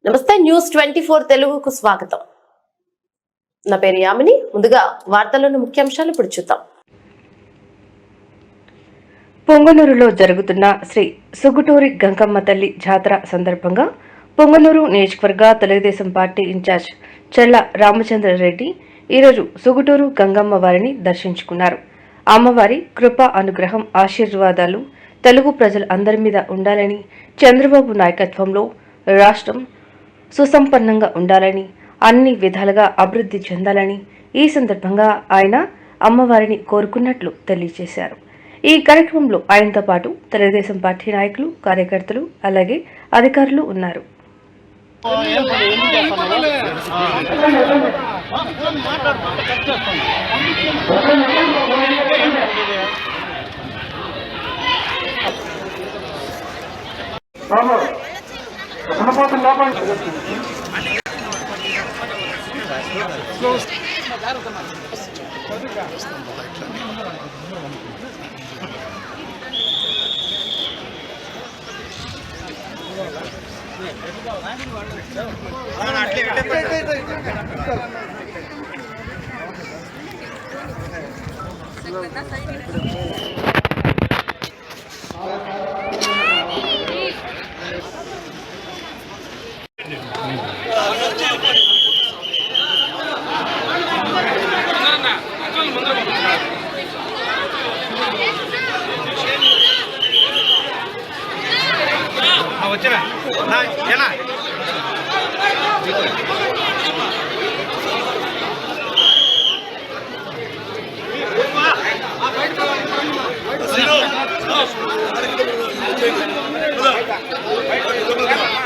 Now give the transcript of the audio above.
నమస్తే న్యూస్ 24 తెలుగుకు స్వాగతం. నా పేరు యామిని. ముందుగా వార్తల్లోని ముఖ్యాంశాలు ఇప్పుడు చూద్దాం. పొంగనూరులో జరుగుతున్న శ్రీ సుగుటూరి గంగమ్మ తల్లి జాతర సందర్భంగా పొంగనూరు నియోజకవర్గ తెలుగుదేశం పార్టీ ఇన్ఛార్జ్ చెల్ల రామచంద్రారెడ్డి ఈరోజు సుగుటూరు గంగమ్మ వారిని దర్శించుకున్నారు. అమ్మవారి కృప అనుగ్రహం ఆశీర్వాదాలు తెలుగు ప్రజలు అందరి మీద ఉండాలని, చంద్రబాబు నాయకత్వంలో రాష్ట్రం సుసంపన్నంగా ఉండాలని, అన్ని విధాలుగా అభివృద్ధి చెందాలని ఈ సందర్భంగా ఆయన అమ్మవారిని కోరుకున్నట్లు తెలియజేశారు. ఈ కార్యక్రమంలో ఆయనతో పాటు తెలుగుదేశం పార్టీ నాయకులు, కార్యకర్తలు అలాగే అధికారులు ఉన్నారు. వచ్చరా ఎలా బయట